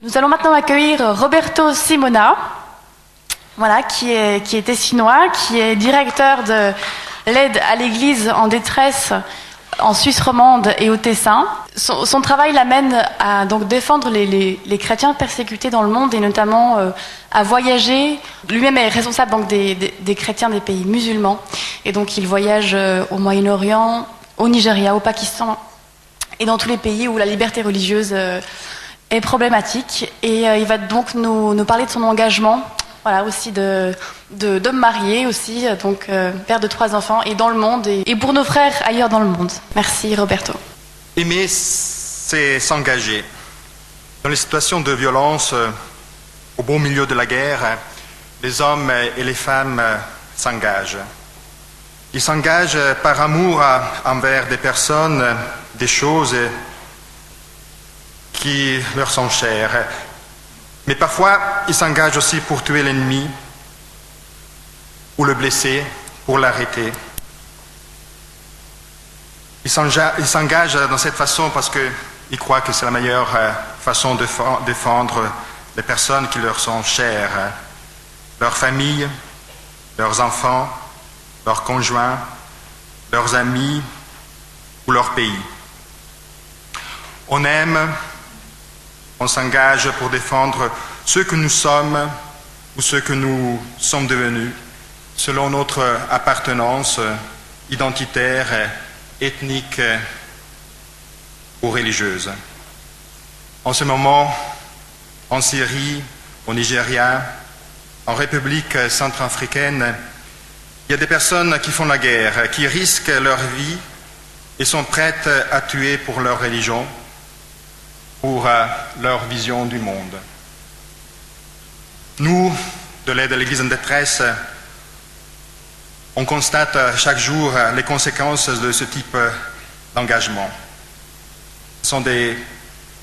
Nous allons maintenant accueillir Roberto Simona, voilà, qui est tessinois, qui est directeur de l'aide à l'Église en détresse en Suisse romande et au Tessin. Son travail l'amène à donc défendre les chrétiens persécutés dans le monde et notamment à voyager. Lui-même est responsable donc des chrétiens des pays musulmans et donc il voyage au Moyen-Orient, au Nigeria, au Pakistan et dans tous les pays où la liberté religieuse est problématique. Et il va donc nous parler de son engagement, voilà, aussi d'homme marié aussi, donc père de 3 enfants, et dans le monde, et pour nos frères ailleurs dans le monde. Merci Roberto. Aimer, c'est s'engager. Dans les situations de violence, au beau milieu de la guerre, les hommes et les femmes s'engagent. Ils s'engagent par amour envers des personnes, des choses qui leur sont chères. Mais parfois, ils s'engagent aussi pour tuer l'ennemi ou le blesser, pour l'arrêter. Ils s'engagent dans cette façon parce qu'ils croient que c'est la meilleure façon de défendre les personnes qui leur sont chères, leur famille, leurs enfants, leurs conjoints, leurs amis ou leur pays. On aime, on s'engage pour défendre ce que nous sommes ou ce que nous sommes devenus, selon notre appartenance identitaire, ethnique ou religieuse. En ce moment, en Syrie, au Nigeria, en République centrafricaine, il y a des personnes qui font la guerre, qui risquent leur vie et sont prêtes à tuer pour leur religion, pour leur vision du monde. Nous, de l'aide à l'Église en détresse, on constate chaque jour les conséquences de ce type d'engagement. Ce sont des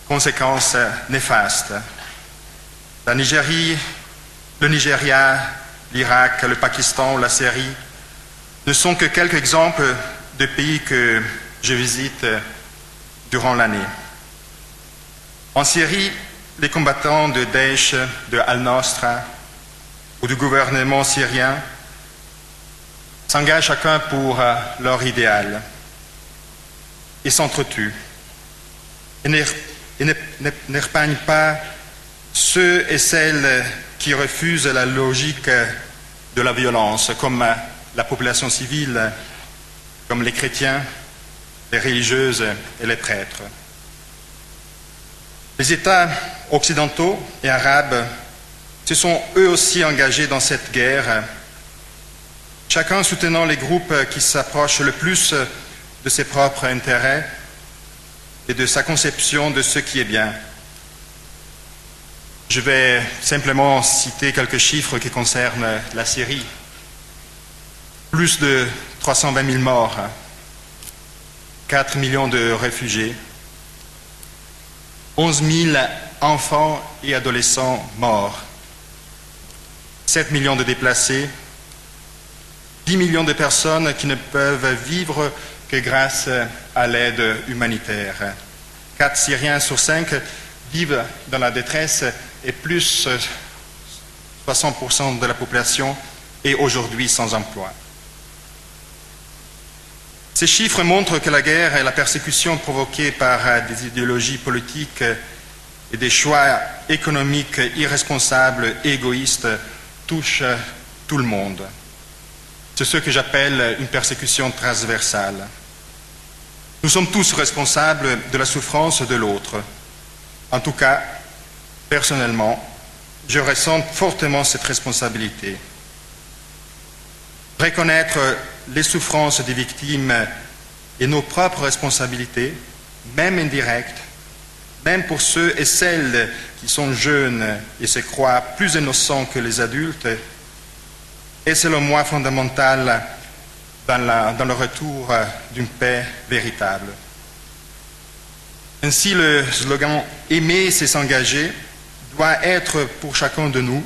conséquences néfastes. La Nigérie, le Nigeria, l'Irak, le Pakistan, la Syrie ne sont que quelques exemples de pays que je visite durant l'année. En Syrie, les combattants de Daesh, de Al-Nosra ou du gouvernement syrien s'engagent chacun pour leur idéal et s'entretuent et n'épargnent pas ceux et celles qui refusent la logique de la violence, comme la population civile, comme les chrétiens, les religieuses et les prêtres. Les États occidentaux et arabes se sont eux aussi engagés dans cette guerre, chacun soutenant les groupes qui s'approchent le plus de ses propres intérêts et de sa conception de ce qui est bien. Je vais simplement citer quelques chiffres qui concernent la Syrie. Plus de 320 000 morts, 4 millions de réfugiés, 11 000 enfants et adolescents morts, 7 millions de déplacés, 10 millions de personnes qui ne peuvent vivre que grâce à l'aide humanitaire. 4 Syriens sur 5 vivent dans la détresse et plus 60% de la population est aujourd'hui sans emploi. Ces chiffres montrent que la guerre et la persécution provoquées par des idéologies politiques et des choix économiques irresponsables et égoïstes touchent tout le monde. C'est ce que j'appelle une persécution transversale. Nous sommes tous responsables de la souffrance de l'autre. En tout cas, personnellement, je ressens fortement cette responsabilité. Reconnaître les souffrances des victimes et nos propres responsabilités, même indirectes, même pour ceux et celles qui sont jeunes et se croient plus innocents que les adultes, est selon moi fondamental dans le retour d'une paix véritable. Ainsi, le slogan « Aimer, c'est s'engager » doit être pour chacun de nous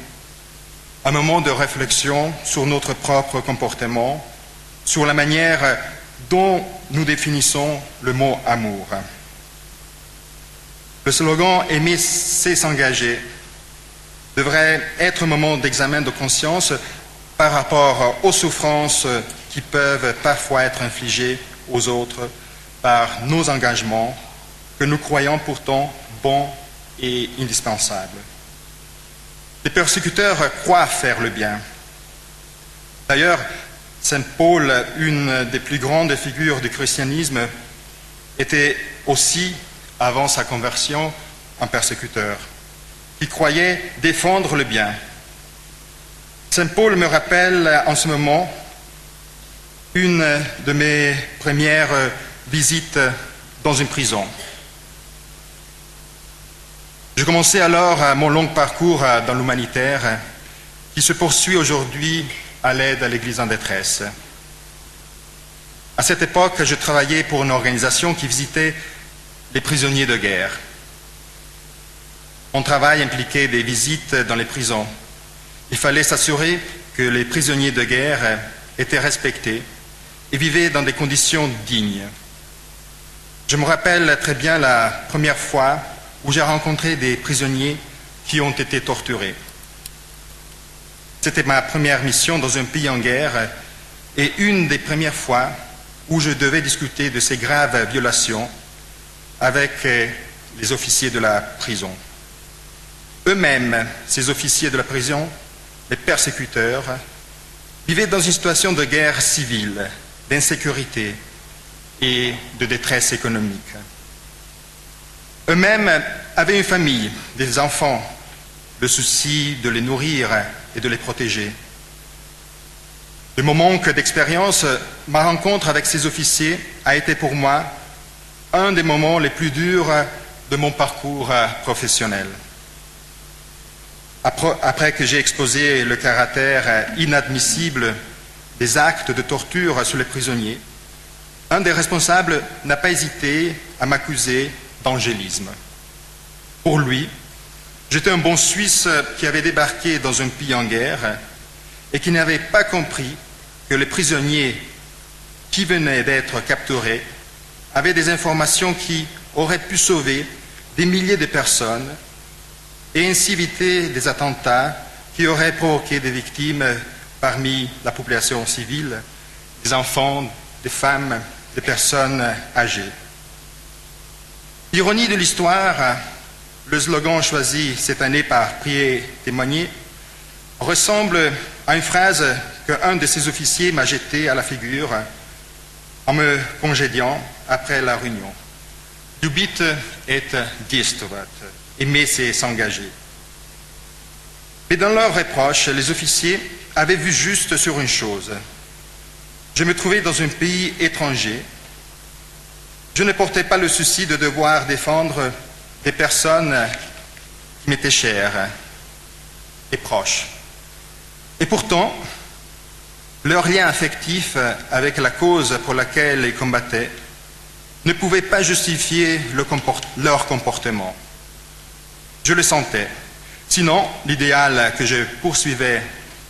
un moment de réflexion sur notre propre comportement, sur la manière dont nous définissons le mot « amour ». Le slogan « Aimer, c'est s'engager » devrait être un moment d'examen de conscience par rapport aux souffrances qui peuvent parfois être infligées aux autres par nos engagements que nous croyons pourtant bons et indispensables. Les persécuteurs croient faire le bien. D'ailleurs, Saint Paul, une des plus grandes figures du christianisme, était aussi, avant sa conversion, un persécuteur qui croyait défendre le bien. Saint Paul me rappelle en ce moment une de mes premières visites dans une prison. Je commençais alors mon long parcours dans l'humanitaire qui se poursuit aujourd'hui à l'aide à l'Église en détresse. À cette époque, je travaillais pour une organisation qui visitait les prisonniers de guerre. Mon travail impliquait des visites dans les prisons. Il fallait s'assurer que les prisonniers de guerre étaient respectés et vivaient dans des conditions dignes. Je me rappelle très bien la première fois où j'ai rencontré des prisonniers qui ont été torturés. C'était ma première mission dans un pays en guerre et une des premières fois où je devais discuter de ces graves violations avec les officiers de la prison. Eux-mêmes, ces officiers de la prison, les persécuteurs, vivaient dans une situation de guerre civile, d'insécurité et de détresse économique. Eux-mêmes avaient une famille, des enfants, le souci de les nourrir et de les protéger. De mon manque d'expérience, ma rencontre avec ces officiers a été pour moi un des moments les plus durs de mon parcours professionnel. Après que j'ai exposé le caractère inadmissible des actes de torture sur les prisonniers, un des responsables n'a pas hésité à m'accuser d'angélisme. Pour lui, j'étais un bon Suisse qui avait débarqué dans un pays en guerre et qui n'avait pas compris que les prisonniers qui venaient d'être capturés avaient des informations qui auraient pu sauver des milliers de personnes et ainsi éviter des attentats qui auraient provoqué des victimes parmi la population civile, des enfants, des femmes, des personnes âgées. Ironie de l'histoire, le slogan choisi cette année par Prier, témoigner ressemble à une phrase qu'un de ses officiers m'a jetée à la figure en me congédiant après la réunion. Du but est d'histoire. Aimer, c'est s'engager. Mais dans leurs reproches, les officiers avaient vu juste sur une chose. Je me trouvais dans un pays étranger. Je ne portais pas le souci de devoir défendre des personnes qui m'étaient chères et proches. Et pourtant, leur lien affectif avec la cause pour laquelle ils combattaient ne pouvait pas justifier leur comportement. Je le sentais. Sinon, l'idéal que je poursuivais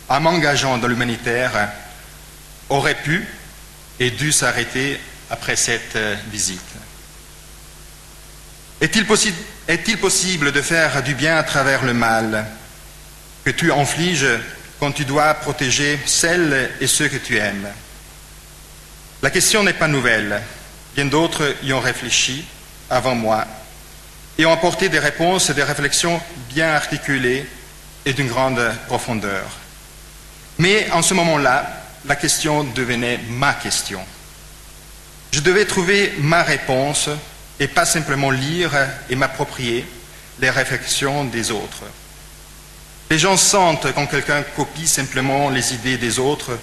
en m'engageant dans l'humanitaire aurait pu et dû s'arrêter après cette visite. Est-il possible de faire du bien à travers le mal que tu infliges quand tu dois protéger celles et ceux que tu aimes? La question n'est pas nouvelle. Bien d'autres y ont réfléchi avant moi et ont apporté des réponses et des réflexions bien articulées et d'une grande profondeur. Mais en ce moment-là, la question devenait ma question. Je devais trouver ma réponse et pas simplement lire et m'approprier les réflexions des autres. Les gens sentent quand quelqu'un copie simplement les idées des autres,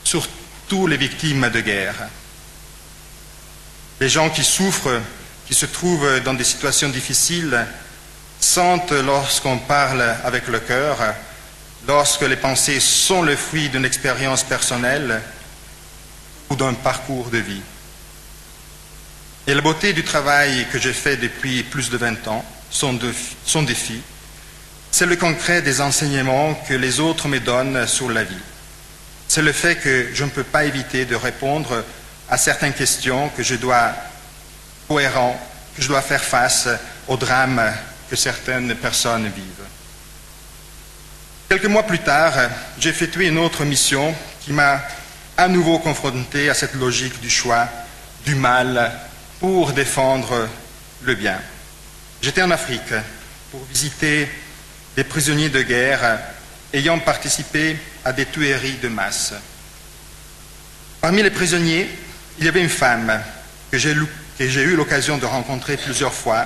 surtout les victimes de guerre. Les gens qui souffrent, qui se trouvent dans des situations difficiles, sentent lorsqu'on parle avec le cœur, lorsque les pensées sont le fruit d'une expérience personnelle ou d'un parcours de vie. Et la beauté du travail que j'ai fait depuis plus de 20 ans, son défi, c'est le concret des enseignements que les autres me donnent sur la vie. C'est le fait que je ne peux pas éviter de répondre à certaines questions, que je dois faire face au drame que certaines personnes vivent. Quelques mois plus tard, j'ai effectué une autre mission qui m'a à nouveau confronté à cette logique du choix, du mal, pour défendre le bien. J'étais en Afrique pour visiter des prisonniers de guerre ayant participé à des tueries de masse. Parmi les prisonniers, il y avait une femme que j'ai eu l'occasion de rencontrer plusieurs fois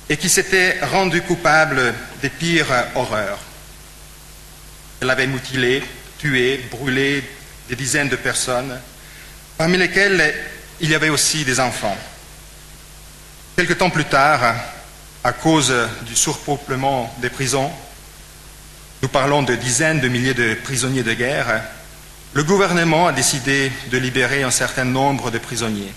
et qui s'était rendue coupable des pires horreurs. Elle avait mutilé, tué, brûlé des dizaines de personnes, parmi lesquelles il y avait aussi des enfants. Quelque temps plus tard, à cause du surpeuplement des prisons, nous parlons de dizaines de milliers de prisonniers de guerre, le gouvernement a décidé de libérer un certain nombre de prisonniers.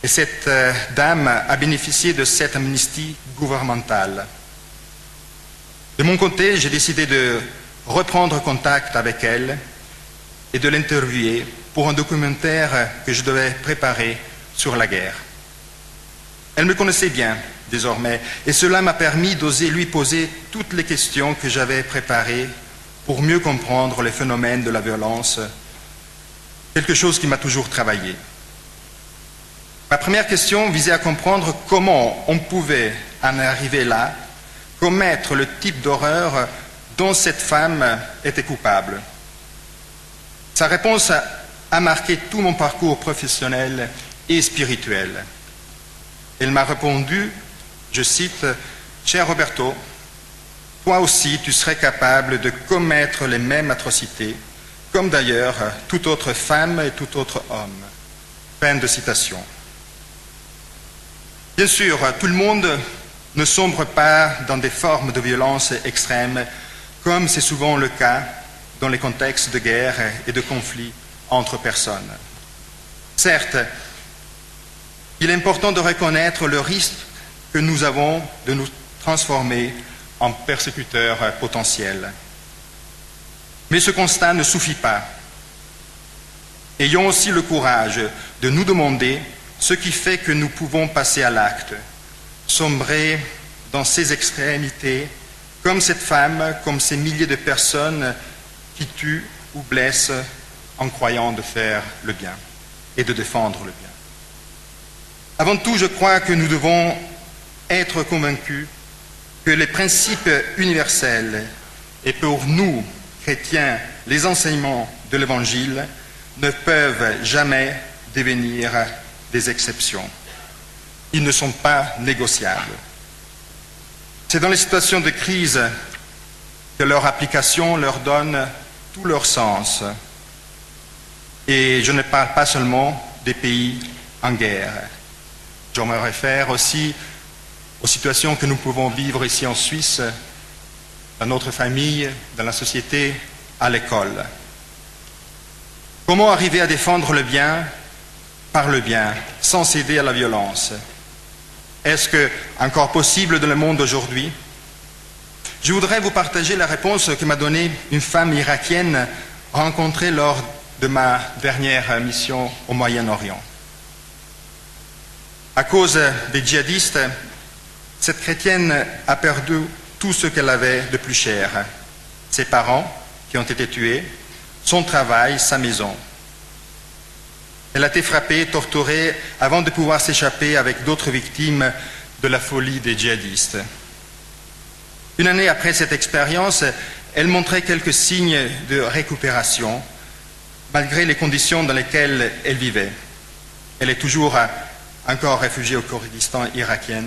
Et cette dame a bénéficié de cette amnistie gouvernementale. De mon côté, j'ai décidé de reprendre contact avec elle et de l'interviewer pour un documentaire que je devais préparer sur la guerre. Elle me connaissait bien désormais et cela m'a permis d'oser lui poser toutes les questions que j'avais préparées pour mieux comprendre les phénomènes de la violence, quelque chose qui m'a toujours travaillé. Ma première question visait à comprendre comment on pouvait en arriver là, commettre le type d'horreur dont cette femme était coupable. Sa réponse a marqué tout mon parcours professionnel et spirituel. Elle m'a répondu, je cite, « Cher Roberto, toi aussi tu serais capable de commettre les mêmes atrocités, comme d'ailleurs toute autre femme et tout autre homme. » Fin de citation. Bien sûr, tout le monde ne sombre pas dans des formes de violence extrêmes, comme c'est souvent le cas dans les contextes de guerre et de conflits entre personnes. Certes, il est important de reconnaître le risque que nous avons de nous transformer en persécuteurs potentiels. Mais ce constat ne suffit pas. Ayons aussi le courage de nous demander ce qui fait que nous pouvons passer à l'acte, sombrer dans ces extrémités, comme cette femme, comme ces milliers de personnes qui tuent ou blessent en croyant de faire le bien et de défendre le bien. Avant tout, je crois que nous devons être convaincus que les principes universels et pour nous, chrétiens, les enseignements de l'Évangile ne peuvent jamais devenir des exceptions. Ils ne sont pas négociables. C'est dans les situations de crise que leur application leur donne tout leur sens. Et je ne parle pas seulement des pays en guerre. Je me réfère aussi aux situations que nous pouvons vivre ici en Suisse, dans notre famille, dans la société, à l'école. Comment arriver à défendre le bien par le bien, sans céder à la violence? Est-ce encore possible dans le monde d'aujourd'hui? Je voudrais vous partager la réponse que m'a donnée une femme irakienne rencontrée lors de ma dernière mission au Moyen-Orient. À cause des djihadistes, cette chrétienne a perdu tout ce qu'elle avait de plus cher. Ses parents, qui ont été tués, son travail, sa maison. Elle a été frappée, torturée, avant de pouvoir s'échapper avec d'autres victimes de la folie des djihadistes. Une année après cette expérience, elle montrait quelques signes de récupération, malgré les conditions dans lesquelles elle vivait. Elle est toujours encore réfugiée au Kurdistan irakien,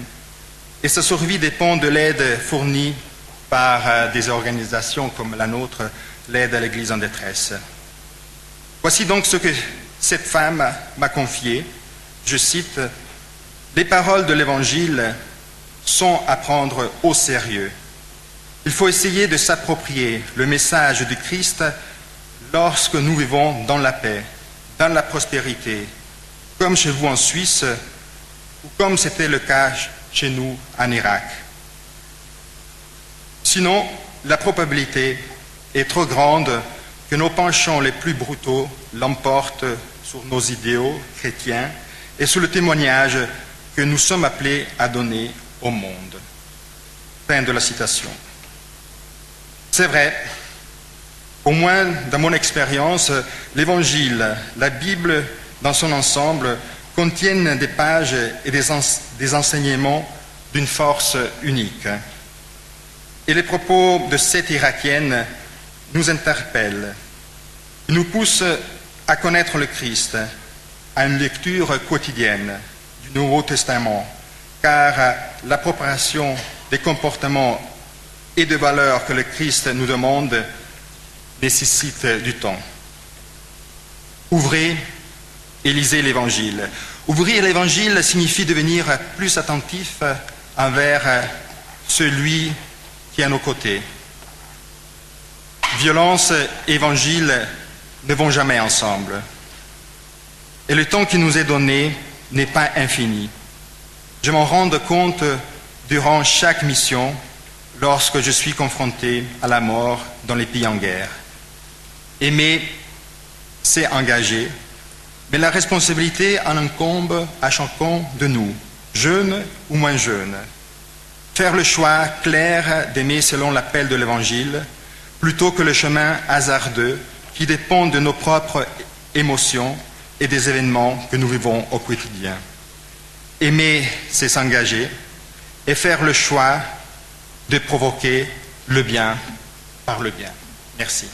et sa survie dépend de l'aide fournie par des organisations comme la nôtre, l'aide à l'Église en détresse. Voici donc ce que cette femme m'a confié, je cite, « Les paroles de l'Évangile sont à prendre au sérieux. Il faut essayer de s'approprier le message du Christ lorsque nous vivons dans la paix, dans la prospérité, comme chez vous en Suisse ou comme c'était le cas chez nous en Irak. Sinon, la probabilité est trop grande que nos penchants les plus brutaux l'emportent sur nos idéaux chrétiens et sur le témoignage que nous sommes appelés à donner au monde. Fin de la citation. C'est vrai, au moins dans mon expérience, l'Évangile, la Bible dans son ensemble contiennent des pages et des enseignements d'une force unique. Et les propos de cette Irakienne nous interpellent. Ils nous poussent à connaître le Christ, à une lecture quotidienne du Nouveau Testament, car l'appropriation des comportements et de valeurs que le Christ nous demande nécessite du temps. Ouvrez et lisez l'Évangile. Ouvrir l'Évangile signifie devenir plus attentif envers celui qui est à nos côtés. Violence et Évangile ne vont jamais ensemble. Et le temps qui nous est donné n'est pas infini. Je m'en rends compte durant chaque mission lorsque je suis confronté à la mort dans les pays en guerre. Aimer, c'est engager, mais la responsabilité en incombe à chacun de nous, jeunes ou moins jeunes. Faire le choix clair d'aimer selon l'appel de l'Évangile, plutôt que le chemin hasardeux qui dépend de nos propres émotions et des événements que nous vivons au quotidien. Aimer, c'est s'engager et faire le choix de provoquer le bien par le bien. Merci.